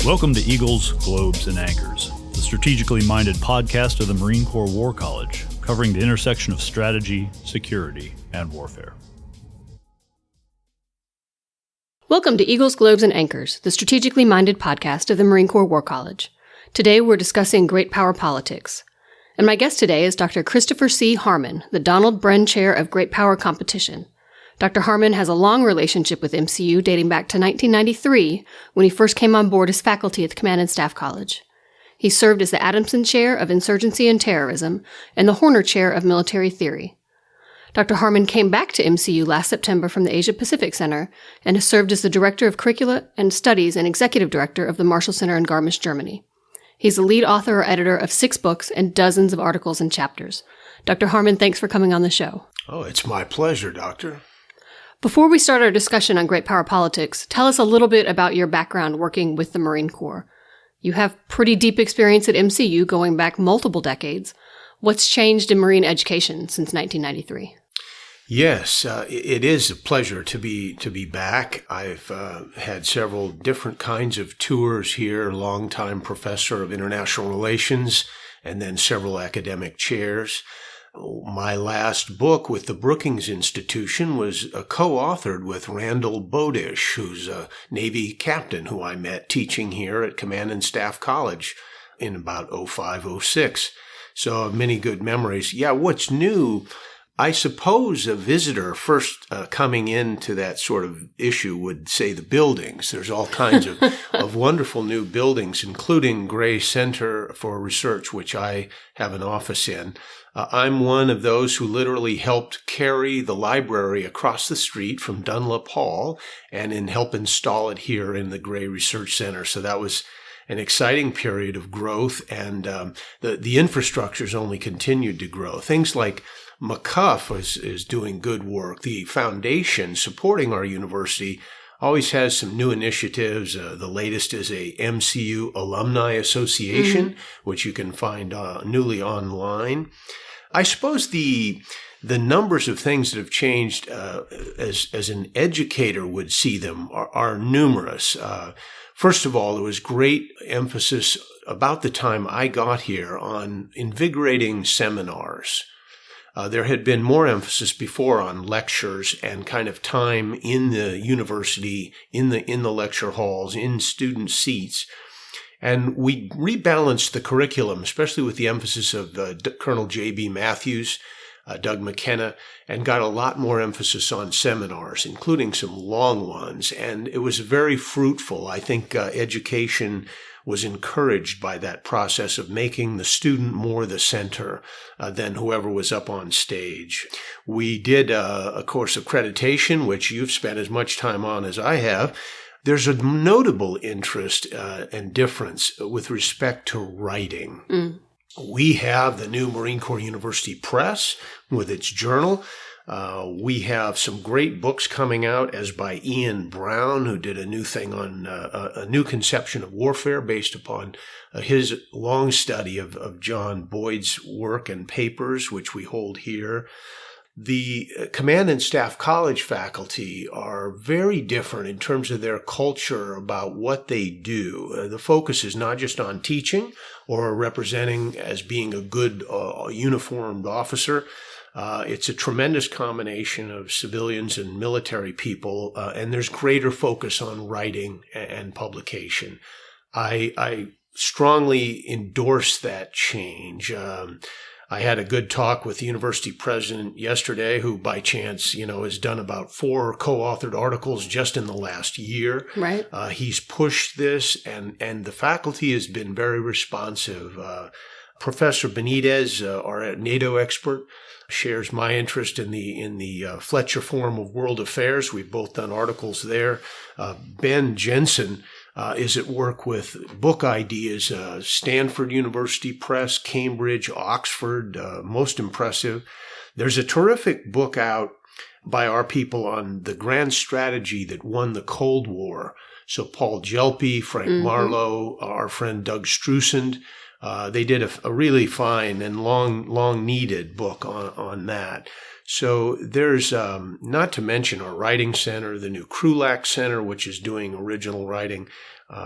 Welcome to Eagles, Globes, and Anchors, the strategically minded podcast of the Marine Corps War College, covering the intersection of strategy, security, and warfare. Welcome to Eagles, Globes, and Anchors, the strategically minded podcast of the Marine Corps War College. Today we're discussing great power politics. And my guest today is Dr. Christopher C. Harmon, the Donald Bren Chair of Great Power Competition. Dr. Harmon has a long relationship with MCU dating back to 1993, when he first came on board as faculty at the Command and Staff College. He served as the Adamson Chair of Insurgency and Terrorism and the Horner Chair of Military Theory. Dr. Harmon came back to MCU last September from the Asia Pacific Center and has served as the Director of Curricula and Studies and Executive Director of the Marshall Center in Garmisch, Germany. He's the lead author or editor of 6 books and dozens of articles and chapters. Dr. Harmon, thanks for coming on the show. Oh, it's my pleasure, Doctor. Before we start our discussion on great power politics, tell us a little bit about your background working with the Marine Corps. You have pretty deep experience at MCU going back multiple decades. What's changed in Marine education since 1993? Yes, it is a pleasure to be back. I've had several different kinds of tours here, longtime professor of international relations, and then several academic chairs. My last book with the Brookings Institution was co-authored with Randall Bodish, who's a Navy captain who I met teaching here at Command and Staff College in about 05-06. So many good memories. Yeah, what's new? I suppose a visitor first coming into that sort of issue would say the buildings. There's all kinds of wonderful new buildings, including Gray Center for Research, which I have an office in. I'm one of those who literally helped carry the library across the street from Dunlop Hall and help install it here in the Gray Research Center. So that was an exciting period of growth, and the infrastructure's only continued to grow. Things like McCuff is doing good work. The foundation supporting our university always has some new initiatives. The latest is a MCU Alumni Association, which you can find newly online. I suppose the numbers of things that have changed as an educator would see them are numerous. First of all, there was great emphasis about the time I got here on invigorating seminars. There had been more emphasis before on lectures and kind of time in the university, in the lecture halls, in student seats. And we rebalanced the curriculum, especially with the emphasis of Colonel J.B. Matthews, Doug McKenna, and got a lot more emphasis on seminars, including some long ones. And it was very fruitful. I think education was encouraged by that process of making the student more the center than whoever was up on stage. We did a course of accreditation, which you've spent as much time on as I have. There's a notable interest and difference with respect to writing. We have the new Marine Corps University Press with its journal. We have some great books coming out, as by Ian Brown, who did a new thing on a new conception of warfare based upon his long study of John Boyd's work and papers, which we hold here. The Command and Staff College faculty are very different in terms of their culture about what they do. The focus is not just on teaching or representing as being a good uniformed officer. It's a tremendous combination of civilians and military people, and there's greater focus on writing and publication. I strongly endorse that change. I had a good talk with the university president yesterday, who by chance, has done about 4 co-authored articles just in the last year. Right. He's pushed this, and the faculty has been very responsive. Professor Benitez, our NATO expert, shares my interest in the Fletcher Forum of World Affairs. We've both done articles there. Ben Jensen is at work with book ideas, Stanford University Press, Cambridge, Oxford, most impressive. There's a terrific book out by our people on the grand strategy that won the Cold War. So Paul Jelpe, Frank Marlowe, our friend Doug Strusand, They did a really fine and long needed book on that. So there's, not to mention our writing center, the new Krulak Center, which is doing original writing.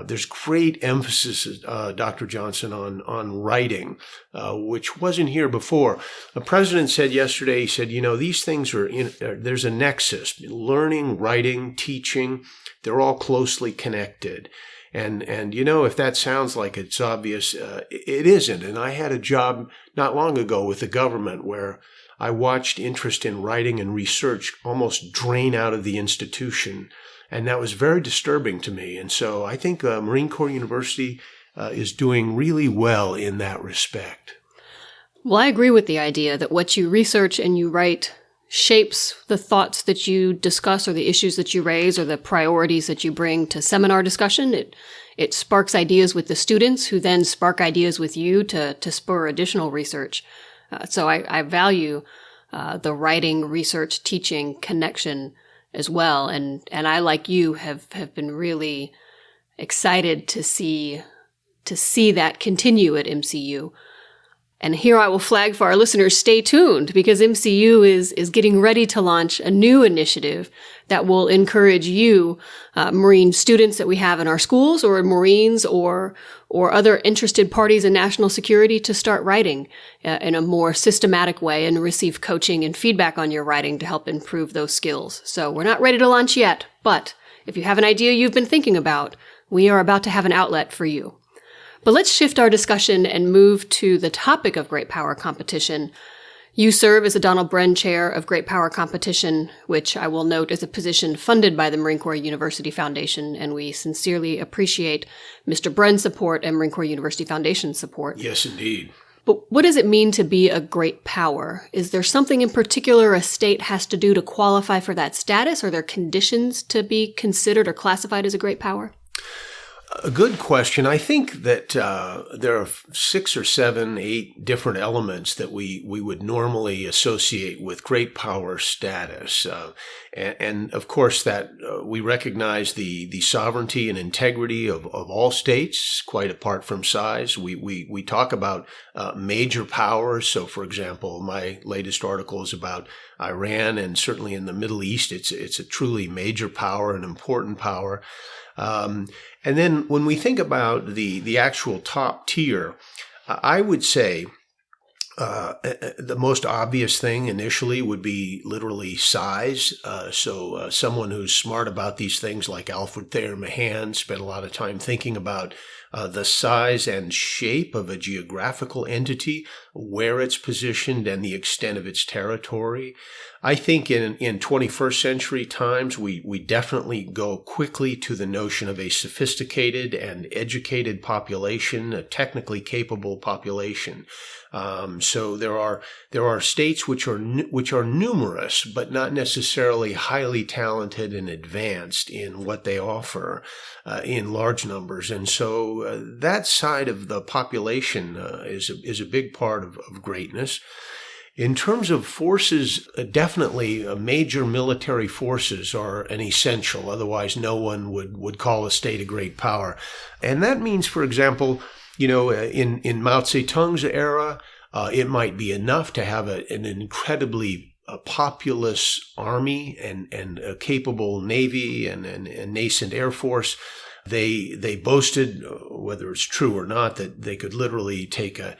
There's great emphasis, Dr. Johnson, on writing, which wasn't here before. The president said yesterday, he said, these things there's a nexus. Learning, writing, teaching, they're all closely connected. And if that sounds like it's obvious, it isn't. And I had a job not long ago with the government where I watched interest in writing and research almost drain out of the institution. And that was very disturbing to me. And so I think Marine Corps University is doing really well in that respect. Well, I agree with the idea that what you research and you write shapes the thoughts that you discuss or the issues that you raise or the priorities that you bring to seminar discussion. It sparks ideas with the students who then spark ideas with you to spur additional research. So I value the writing, research, teaching connection as well. And I, like you, have been really excited to see that continue at MCU. And here I will flag for our listeners, stay tuned, because MCU is getting ready to launch a new initiative that will encourage you, Marine students that we have in our schools, or Marines or other interested parties in national security, to start writing in a more systematic way and receive coaching and feedback on your writing to help improve those skills. So we're not ready to launch yet, but if you have an idea you've been thinking about, we are about to have an outlet for you. But let's shift our discussion and move to the topic of Great Power Competition. You serve as the Donald Bren Chair of Great Power Competition, which I will note is a position funded by the Marine Corps University Foundation, and we sincerely appreciate Mr. Bren's support and Marine Corps University Foundation's support. Yes, indeed. But what does it mean to be a great power? Is there something in particular a state has to do to qualify for that status? Are there conditions to be considered or classified as a great power? A good question. I think that there are 6 or 7, 8 different elements that we would normally associate with great power status. And of course, that we recognize the sovereignty and integrity of all states, quite apart from size. We talk about major powers. So, for example, my latest article is about Iran, and certainly in the Middle East, it's a truly major power, an important power. And then when we think about the actual top tier, I would say the most obvious thing initially would be literally size. So someone who's smart about these things, like Alfred Thayer Mahan, spent a lot of time thinking about the size and shape of a geographical entity, where it's positioned, and the extent of its territory. I think in 21st century times, we definitely go quickly to the notion of a sophisticated and educated population, a technically capable population. So there are states which are numerous, but not necessarily highly talented and advanced in what they offer in large numbers. And so that side of the population is a big part of greatness. In terms of forces, definitely major military forces are an essential. Otherwise, no one would call a state a great power. And that means, for example, in Mao Zedong's era, it might be enough to have an incredibly populous army and a capable navy and nascent air force. They boasted, whether it's true or not, that they could literally take a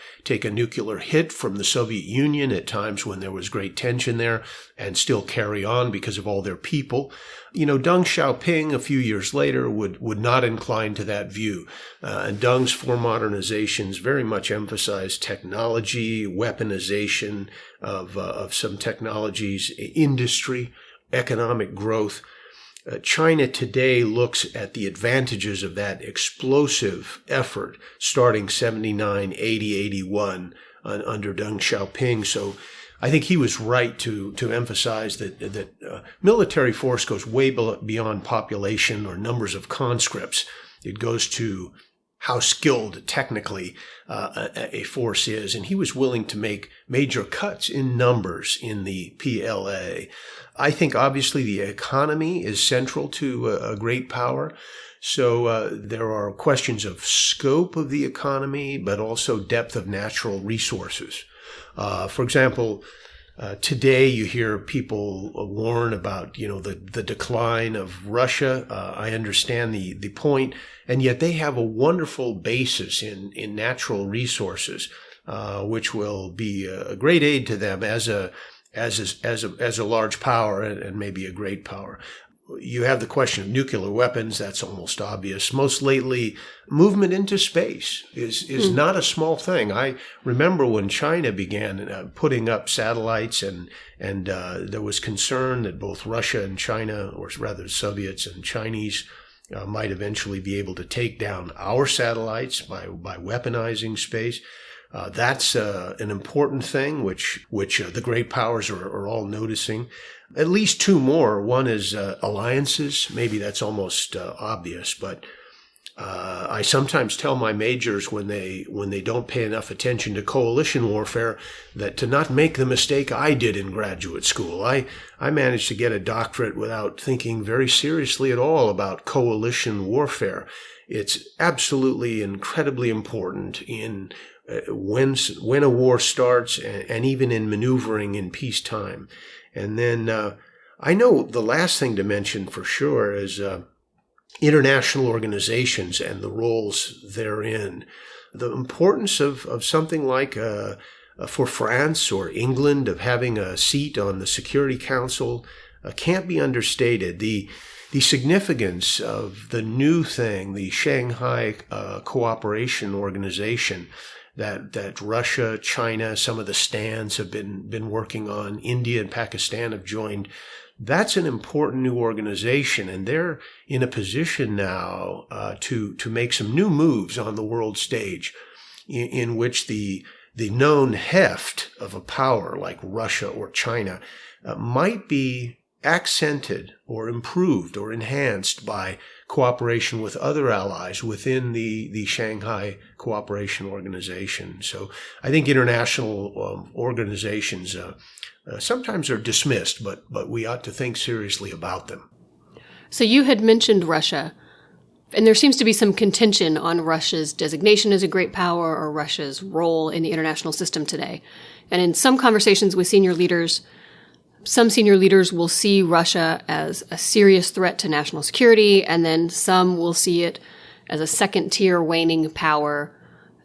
nuclear hit from the Soviet Union at times when there was great tension there, and still carry on because of all their people. Deng Xiaoping a few years later would not incline to that view. And Deng's 4 modernizations very much emphasized technology, weaponization of some technologies, industry, economic growth. China today looks at the advantages of that explosive effort starting 79, 80, 81 under Deng Xiaoping. So I think he was right to emphasize that military force goes way beyond population or numbers of conscripts. It goes to how skilled technically a force is, and he was willing to make major cuts in numbers in the PLA. I think obviously the economy is central to a great power. So there are questions of scope of the economy, but also depth of natural resources. For example, today you hear people warn about, the decline of Russia. I understand the point, and yet they have a wonderful basis in natural resources, which will be a great aid to them as a large power and maybe a great power. You have the question of nuclear weapons. That's almost obvious. Most lately, movement into space is not a small thing. I remember when China began putting up satellites, and there was concern that both Russia and China, or rather Soviets and Chinese, might eventually be able to take down our satellites by weaponizing space. That's an important thing, which the great powers are all noticing. At least two more. One is alliances. Maybe that's almost obvious, but I sometimes tell my majors when they don't pay enough attention to coalition warfare that to not make the mistake I did in graduate school. I managed to get a doctorate without thinking very seriously at all about coalition warfare. It's absolutely incredibly important in when a war starts, and even in maneuvering in peacetime. And then I know the last thing to mention for sure is international organizations and the roles therein. The importance of something like for France or England of having a seat on the Security Council can't be understated. The significance of the new thing, the Shanghai Cooperation Organization, that Russia, China, some of the stands have been working on, India and Pakistan have joined. That's an important new organization, and they're in a position now to make some new moves on the world stage, in which the known heft of a power like Russia or China might be accented or improved or enhanced by cooperation with other allies within the Shanghai Cooperation Organization. So I think international organizations sometimes are dismissed, but we ought to think seriously about them. So you had mentioned Russia, and there seems to be some contention on Russia's designation as a great power or Russia's role in the international system today. And in some conversations with senior leaders, some senior leaders will see Russia as a serious threat to national security, and then some will see it as a second-tier waning power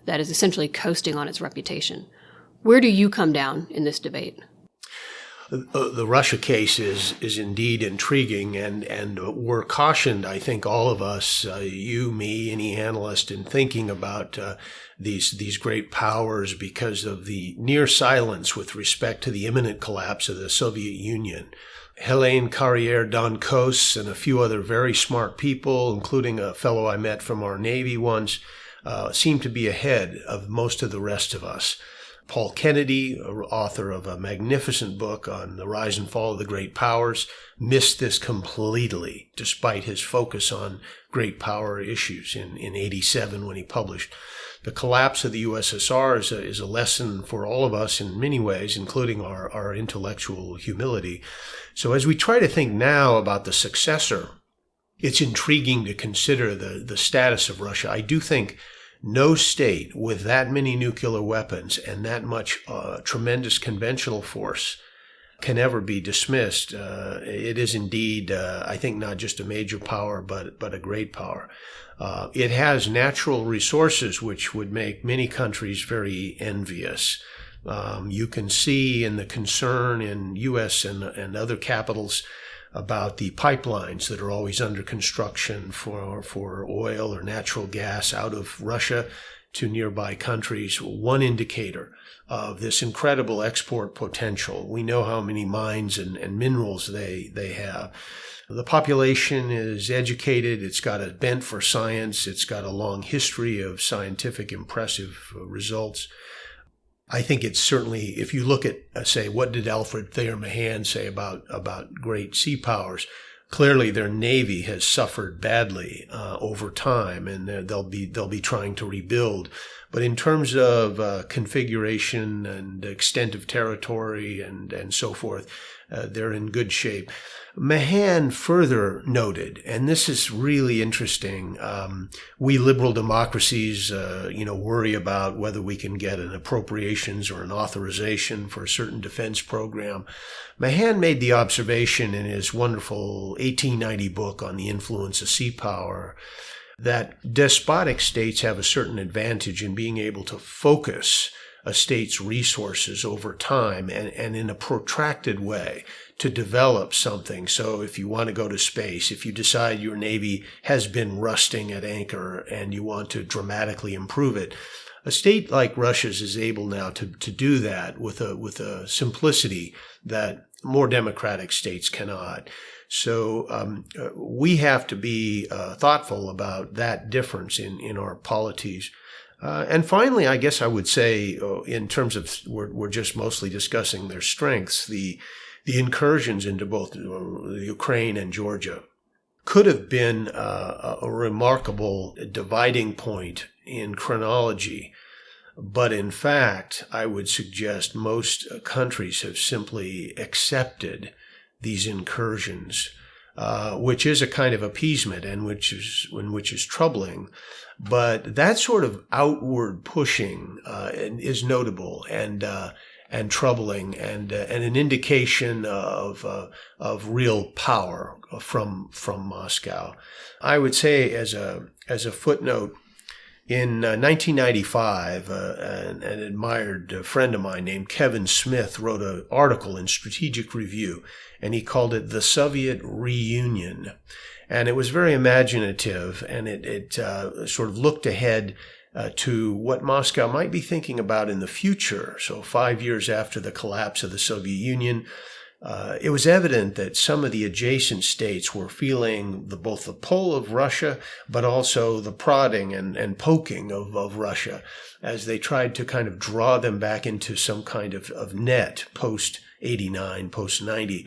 that is essentially coasting on its reputation. Where do you come down in this debate? The Russia case is indeed intriguing, and we're cautioned, I think, all of us, you, me, any analyst, in thinking about these great powers because of the near silence with respect to the imminent collapse of the Soviet Union. Helene Carrière-Dancos and a few other very smart people, including a fellow I met from our Navy once, seem to be ahead of most of the rest of us. Paul Kennedy, author of a magnificent book on the rise and fall of the great powers, missed this completely, despite his focus on great power issues in 87 when he published. The collapse of the USSR is a lesson for all of us in many ways, including our intellectual humility. So as we try to think now about the successor, it's intriguing to consider the status of Russia. I do think no state with that many nuclear weapons and that much tremendous conventional force can ever be dismissed. It is indeed, I think, not just a major power, but a great power. It has natural resources which would make many countries very envious. You can see in the concern in U.S. and other capitals about the pipelines that are always under construction for oil or natural gas out of Russia to nearby countries, one indicator of this incredible export potential. We know how many mines and minerals they have. The population is educated. It's got a bent for science. It's got a long history of scientific impressive results. I think it's certainly, if you look at, say, what did Alfred Thayer Mahan say about great sea powers, Clearly, their Navy has suffered badly over time, and they'll be trying to rebuild. But in terms of configuration and extent of territory and so forth, they're in good shape. Mahan further noted, and this is really interesting, we liberal democracies, worry about whether we can get an appropriations or an authorization for a certain defense program. Mahan made the observation in his wonderful 1890 book on the influence of sea power that despotic states have a certain advantage in being able to focus a state's resources over time and in a protracted way to develop something. So if you want to go to space, if you decide your Navy has been rusting at anchor and you want to dramatically improve it, a state like Russia's is able now to do that with a simplicity that more democratic states cannot. So we have to be thoughtful about that difference in our polities. And finally, I guess I would say, in terms of we're just mostly discussing their strengths, the incursions into both Ukraine and Georgia could have been a remarkable dividing point in chronology. But in fact, I would suggest most countries have simply accepted these incursions, which is a kind of appeasement and which is troubling. But that sort of outward pushing is notable and troubling and an indication of real power from Moscow. I would say as a footnote, in 1995, an admired friend of mine named Kevin Smith wrote an article in Strategic Review, and he called it The Soviet Reunion. And it was very imaginative, and it sort of looked ahead to what Moscow might be thinking about in the future. So 5 years after the collapse of the Soviet Union, it was evident that some of the adjacent states were feeling both the pull of Russia, but also the prodding and poking of Russia as they tried to kind of draw them back into some kind of net post-89, post-90.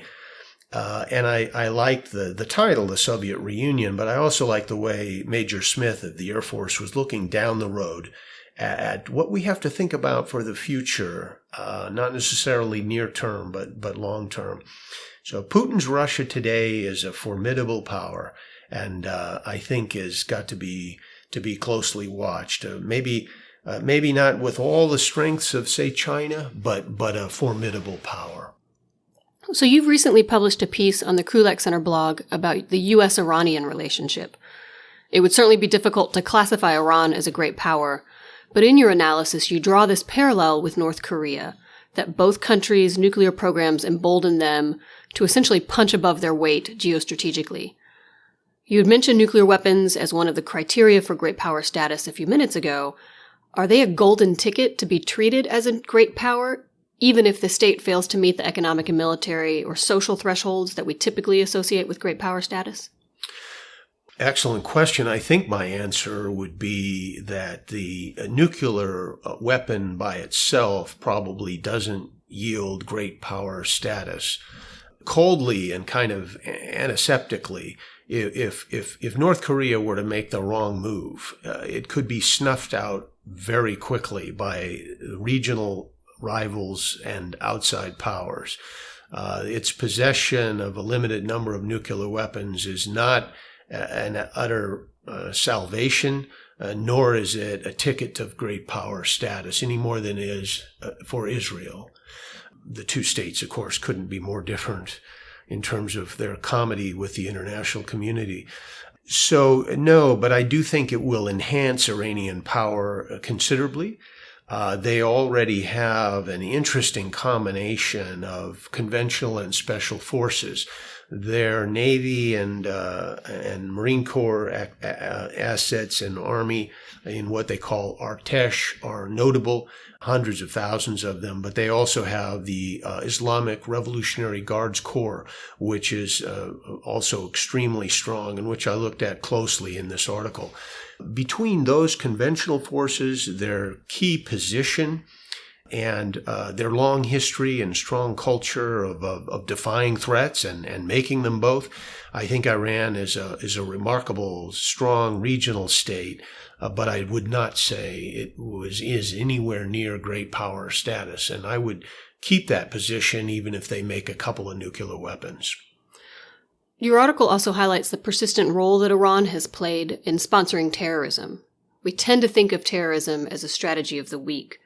And I liked the title, The Soviet Reunion, but I also liked the way Major Smith of the Air Force was looking down the road at what we have to think about for the future, not necessarily near term, but long term. So Putin's Russia today is a formidable power, and I think has got to be closely watched. Maybe not with all the strengths of, say, China, but a formidable power. So you've recently published a piece on the Krulak Center blog about the U.S.-Iranian relationship. It would certainly be difficult to classify Iran as a great power, but in your analysis you draw this parallel with North Korea, that both countries' nuclear programs embolden them to essentially punch above their weight geostrategically. You had mentioned nuclear weapons as one of the criteria for great power status a few minutes ago. Are they a golden ticket to be treated as a great power, even if the state fails to meet the economic and military or social thresholds that we typically associate with great power status? Excellent question. I think my answer would be that the nuclear weapon by itself probably doesn't yield great power status. Coldly and kind of antiseptically, if North Korea were to make the wrong move, it could be snuffed out very quickly by regional rivals and outside powers. Its possession of a limited number of nuclear weapons is not an utter salvation, nor is it a ticket to great power status any more than it is for Israel. The two states, of course, couldn't be more different in terms of their comity with the international community. So, no, but I do think it will enhance Iranian power considerably. They already have an interesting combination of conventional and special forces. Their Navy and Marine Corps assets and Army in what they call Artesh are notable, hundreds of thousands of them, but they also have the Islamic Revolutionary Guards Corps, which is also extremely strong and which I looked at closely in this article. Between those conventional forces, their key position and their long history and strong culture of defying threats and making them both. I think Iran is a remarkable, strong regional state, but I would not say it is anywhere near great power status, and I would keep that position even if they make a couple of nuclear weapons. Your article also highlights the persistent role that Iran has played in sponsoring terrorism. We tend to think of terrorism as a strategy of the weak.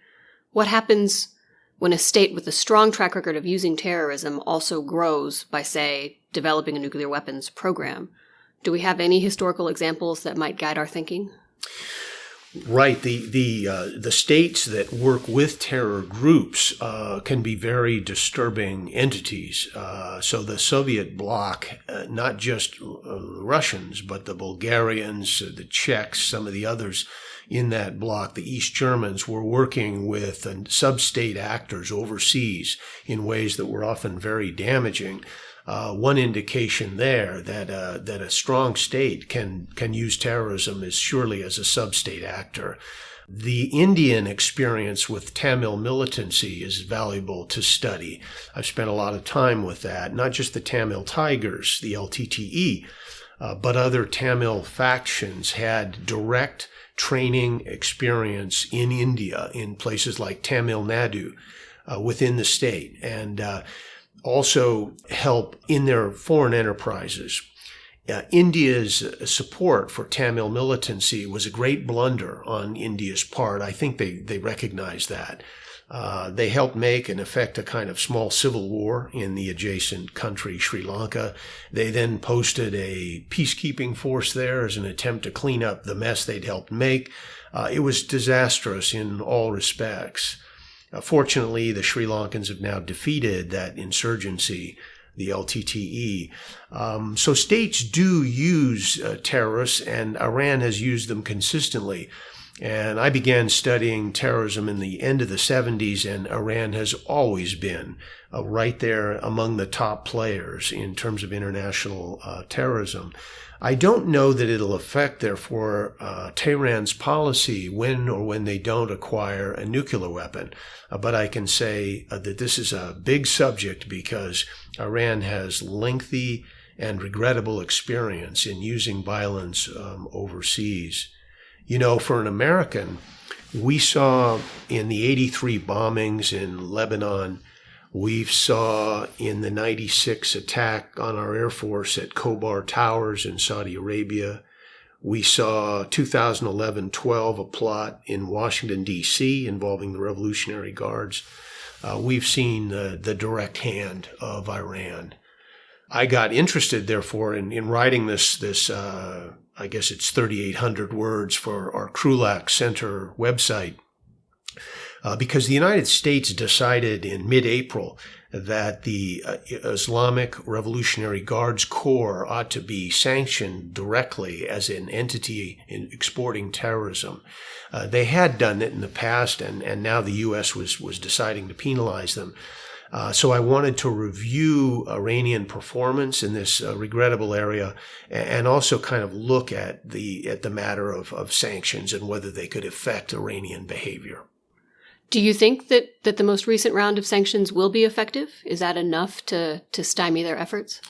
What happens when a state with a strong track record of using terrorism also grows by, say, developing a nuclear weapons program? Do we have any historical examples that might guide our thinking? Right. The states that work with terror groups can be very disturbing entities. So the Soviet bloc, not just the Russians, but the Bulgarians, the Czechs, some of the others in that bloc, the East Germans, were working with sub-state actors overseas in ways that were often very damaging. One indication there that a strong state can use terrorism is surely as a sub-state actor. The Indian experience with Tamil militancy is valuable to study. I've spent a lot of time with that, not just the Tamil Tigers, the LTTE, but other Tamil factions had direct training experience in India, in places like Tamil Nadu, within the state, and also help in their foreign enterprises. India's support for Tamil militancy was a great blunder on India's part. I think they recognized that. They helped make, in effect, a kind of small civil war in the adjacent country, Sri Lanka. They then posted a peacekeeping force there as an attempt to clean up the mess they'd helped make. It was disastrous in all respects. Fortunately, the Sri Lankans have now defeated that insurgency, the LTTE. So states do use terrorists, and Iran has used them consistently. And I began studying terrorism in the end of the 70s, and Iran has always been right there among the top players in terms of international terrorism. I don't know that it'll affect, therefore, Tehran's policy when they don't acquire a nuclear weapon. But I can say that this is a big subject because Iran has lengthy and regrettable experience in using violence overseas. You know, for an American, we saw in the 83 bombings in Lebanon, we saw in the 96 attack on our Air Force at Khobar Towers in Saudi Arabia. We saw 2011-12, a plot in Washington, D.C. involving the Revolutionary Guards. We've seen the direct hand of Iran. I got interested, therefore, in writing this I guess it's 3,800 words for our Krulak Center website, because the United States decided in mid-April that the Islamic Revolutionary Guards Corps ought to be sanctioned directly as an entity in exporting terrorism. They had done it in the past, and now the U.S. was deciding to penalize them. So I wanted to review Iranian performance in this regrettable area, and also kind of look at the matter of sanctions and whether they could affect Iranian behavior. Do you think that the most recent round of sanctions will be effective? Is that enough to stymie their efforts?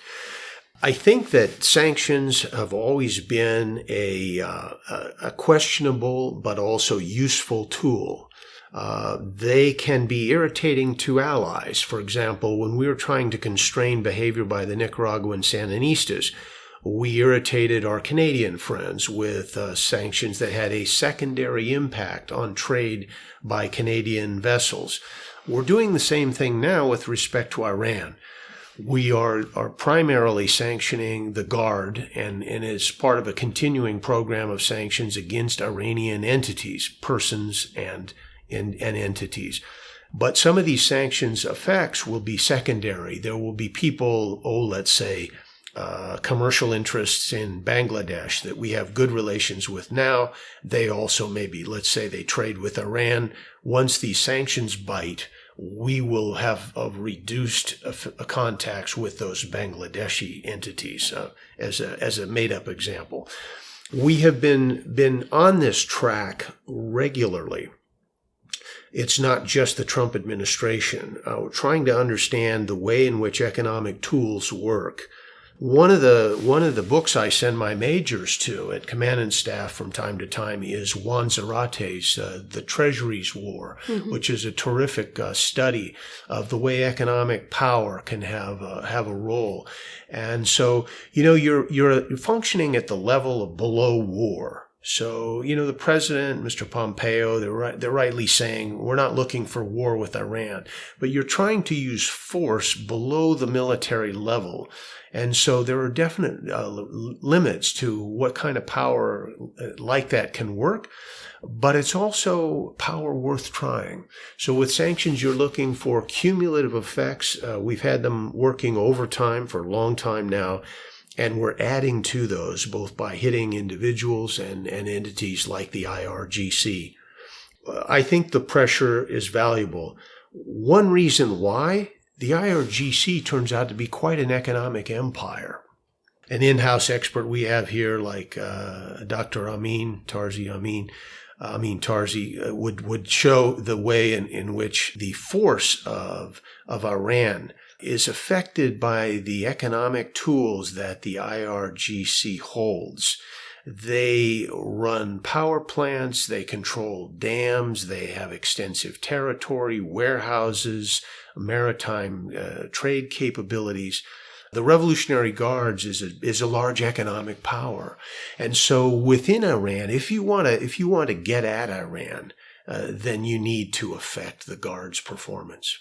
I think that sanctions have always been a questionable but also useful tool. They can be irritating to allies. For example, when we were trying to constrain behavior by the Nicaraguan Sandinistas, we irritated our Canadian friends with sanctions that had a secondary impact on trade by Canadian vessels. We're doing the same thing now with respect to Iran. We are primarily sanctioning the Guard, and as part of a continuing program of sanctions against Iranian entities, persons, and entities. But some of these sanctions effects will be secondary. There will be people, let's say, commercial interests in Bangladesh that we have good relations with now. They also maybe, let's say they trade with Iran. Once these sanctions bite, we will have reduced contacts with those Bangladeshi entities, as a made-up example. We have been on this track regularly. it's not just the Trump administration. We're trying to understand the way in which economic tools work. One of the books I send my majors to at command and staff from time to time is Juan Zarate's The Treasury's War, which is a terrific study of the way economic power can have a role. And so, you're functioning at the level of below war. So, the president, Mr. Pompeo, they're rightly saying we're not looking for war with Iran, but you're trying to use force below the military level. And so there are definite limits to what kind of power like that can work, but it's also power worth trying. So with sanctions, you're looking for cumulative effects. We've had them working overtime for a long time now. And we're adding to those both by hitting individuals and entities like the IRGC. I think the pressure is valuable. One reason why, the IRGC turns out to be quite an economic empire. An in-house expert we have here like Dr. Amin Tarzi would show the way in which the force of Iran is affected by the economic tools that the IRGC holds. They run power plants, they control dams, they have extensive territory, warehouses, maritime trade capabilities. The Revolutionary Guards is a large economic power. And so within Iran, if you want to get at Iran, then you need to affect the Guards' performance.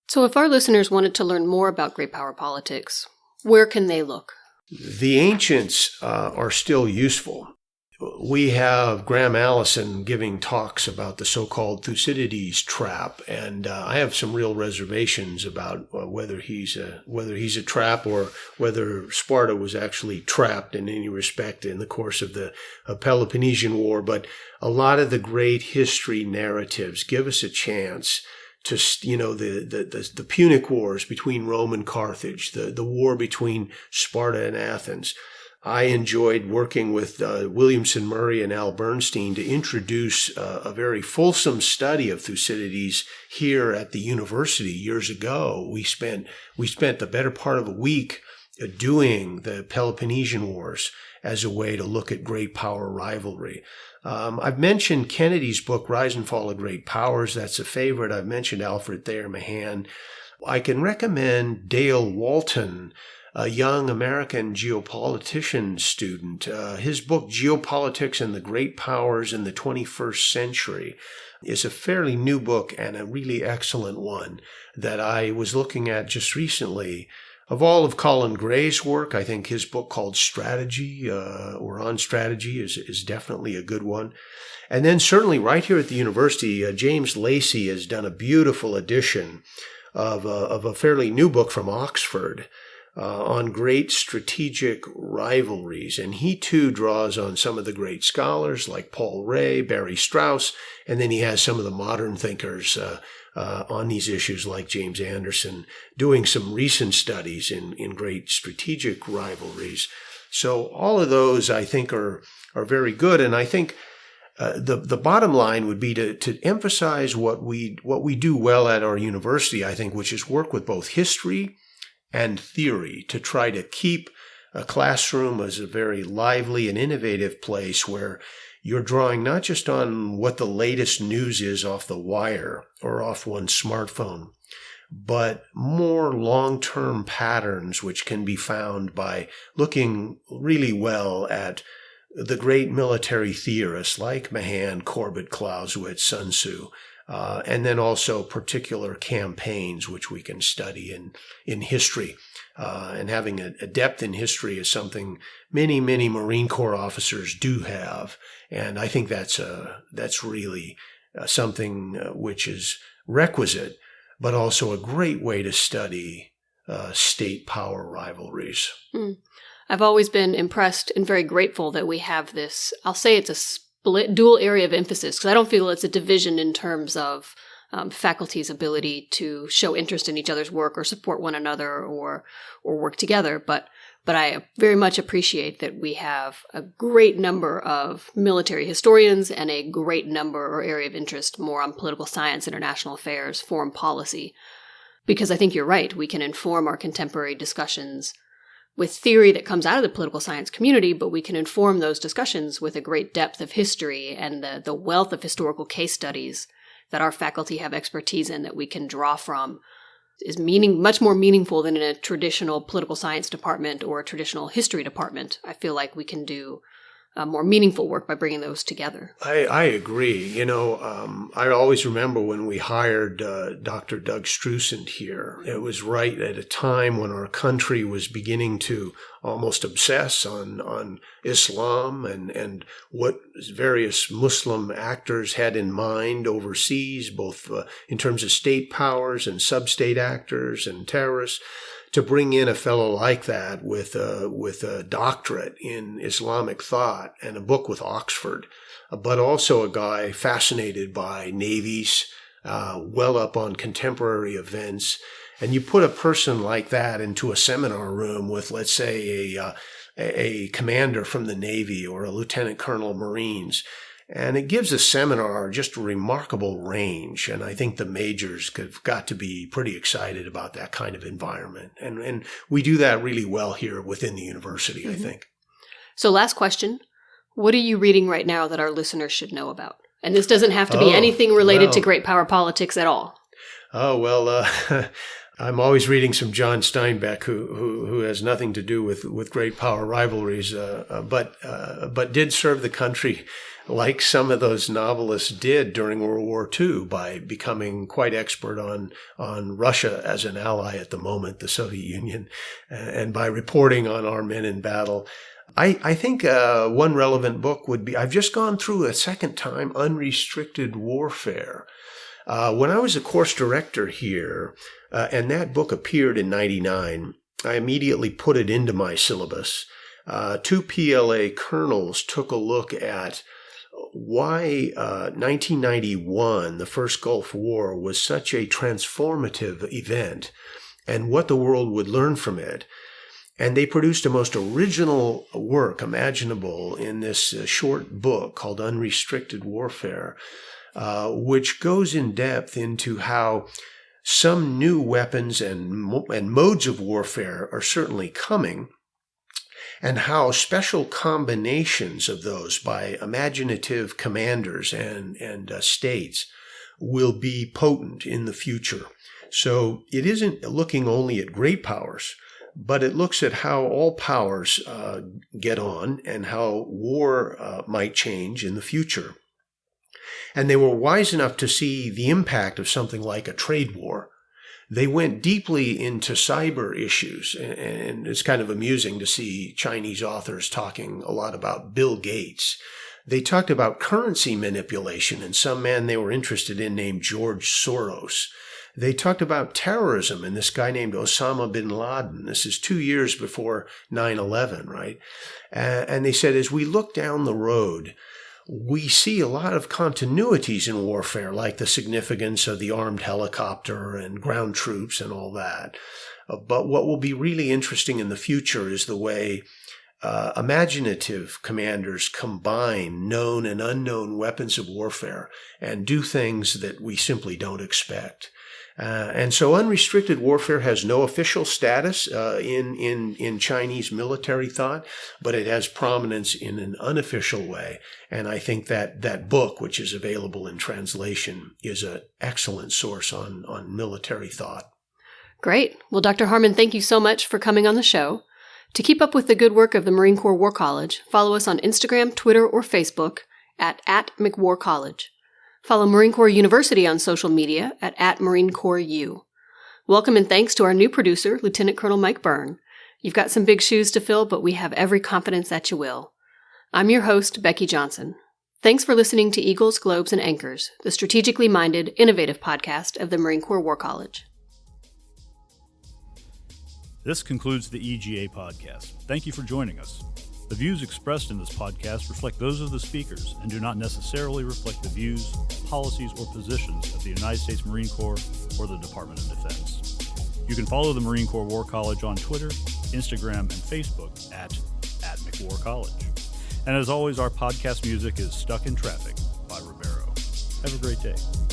So if our listeners wanted to learn more about great power politics, where can they look? The ancients are still useful. We have Graham Allison giving talks about the so-called Thucydides trap, and I have some real reservations about whether he's a trap or whether Sparta was actually trapped in any respect in the course of the Peloponnesian War. But a lot of the great history narratives give us a chance to, the Punic Wars between Rome and Carthage, the war between Sparta and Athens. I enjoyed working with Williamson Murray and Al Bernstein to introduce a very fulsome study of Thucydides here at the university years ago. We spent the better part of a week doing the Peloponnesian Wars as a way to look at great power rivalry. I've mentioned Kennedy's book, Rise and Fall of Great Powers. That's a favorite. I've mentioned Alfred Thayer Mahan. I can recommend Dale Walton, a young American geopolitician student. His book, Geopolitics and the Great Powers in the 21st Century, is a fairly new book and a really excellent one that I was looking at just recently. Of all of Colin Gray's work, I think his book called Strategy or On Strategy is definitely a good one. And then certainly right here at the university, James Lacey has done a beautiful edition of a fairly new book from Oxford on great strategic rivalries. And he too draws on some of the great scholars like Paul Ray, Barry Strauss, and then he has some of the modern thinkers on these issues like James Anderson, doing some recent studies in great strategic rivalries. So all of those, I think, are very good. And I think the bottom line would be to emphasize what we do well at our university, I think, which is work with both history and theory to try to keep a classroom as a very lively and innovative place where you're drawing not just on what the latest news is off the wire or off one's smartphone, but more long-term patterns which can be found by looking really well at the great military theorists like Mahan, Corbett, Clausewitz, Sun Tzu, and then also particular campaigns which we can study in history. And having a depth in history is something many, many Marine Corps officers do have. And I think that's really something which is requisite, but also a great way to study state power rivalries. I've always been impressed and very grateful that we have this, I'll say it's a split, dual area of emphasis, because I don't feel it's a division in terms of faculty's ability to show interest in each other's work or support one another or work together, but But I very much appreciate that we have a great number of military historians and a great number or area of interest more on political science, international affairs, foreign policy. Because I think you're right, we can inform our contemporary discussions with theory that comes out of the political science community, but we can inform those discussions with a great depth of history and the wealth of historical case studies that our faculty have expertise in that we can draw from is much more meaningful than in a traditional political science department or a traditional history department. I feel like we can do more meaningful work by bringing those together. I agree. I always remember when we hired Dr. Doug Strucent here. It was right at a time when our country was beginning to almost obsess on Islam and what various Muslim actors had in mind overseas, both in terms of state powers and sub-state actors and terrorists. To bring in a fellow like that with a doctorate in Islamic thought and a book with Oxford, but also a guy fascinated by navies, well up on contemporary events, and you put a person like that into a seminar room with, let's say, a commander from the Navy or a lieutenant colonel of Marines. And it gives a seminar just a remarkable range. And I think the majors have got to be pretty excited about that kind of environment. And we do that really well here within the university, I think. So last question. What are you reading right now that our listeners should know about? And this doesn't have to be anything related to great power politics at all. Oh, well, I'm always reading some John Steinbeck, who has nothing to do with great power rivalries, but did serve the country like some of those novelists did during World War II by becoming quite expert on Russia as an ally at the moment, the Soviet Union, and by reporting on our men in battle. I think one relevant book would be, I've just gone through a second time, Unrestricted Warfare. When I was a course director here, and that book appeared in '99, I immediately put it into my syllabus. Two PLA colonels took a look at why 1991, the first Gulf War, was such a transformative event and what the world would learn from it. And they produced a most original work imaginable in this short book called Unrestricted Warfare, which goes in depth into how some new weapons and modes of warfare are certainly coming, and how special combinations of those by imaginative commanders and states will be potent in the future. So it isn't looking only at great powers, but it looks at how all powers get on and how war might change in the future. And they were wise enough to see the impact of something like a trade war. They went deeply into cyber issues, and it's kind of amusing to see Chinese authors talking a lot about Bill Gates. They talked about currency manipulation and some man they were interested in named George Soros. They talked about terrorism and this guy named Osama bin Laden. This is 2 years before 9/11, right? And they said, as we look down the road, we see a lot of continuities in warfare, like the significance of the armed helicopter and ground troops and all that. But what will be really interesting in the future is the way imaginative commanders combine known and unknown weapons of warfare and do things that we simply don't expect. And so unrestricted warfare has no official status in Chinese military thought, but it has prominence in an unofficial way. And I think that book, which is available in translation, is an excellent source on military thought. Great. Well, Dr. Harmon, thank you so much for coming on the show. To keep up with the good work of the Marine Corps War College, follow us on Instagram, Twitter, or Facebook at @McWarCollege. Follow Marine Corps University on social media at Marine Corps U. Welcome and thanks to our new producer, Lieutenant Colonel Mike Bren. You've got some big shoes to fill, but we have every confidence that you will. I'm your host, Becky Johnson. Thanks for listening to Eagles, Globes, and Anchors, the strategically minded, innovative podcast of the Marine Corps War College. This concludes the EGA podcast. Thank you for joining us. The views expressed in this podcast reflect those of the speakers and do not necessarily reflect the views, policies, or positions of the United States Marine Corps or the Department of Defense. You can follow the Marine Corps War College on Twitter Instagram, and Facebook at McWar College. And as always, our podcast music is Stuck in Traffic by Rivero. Have a great day.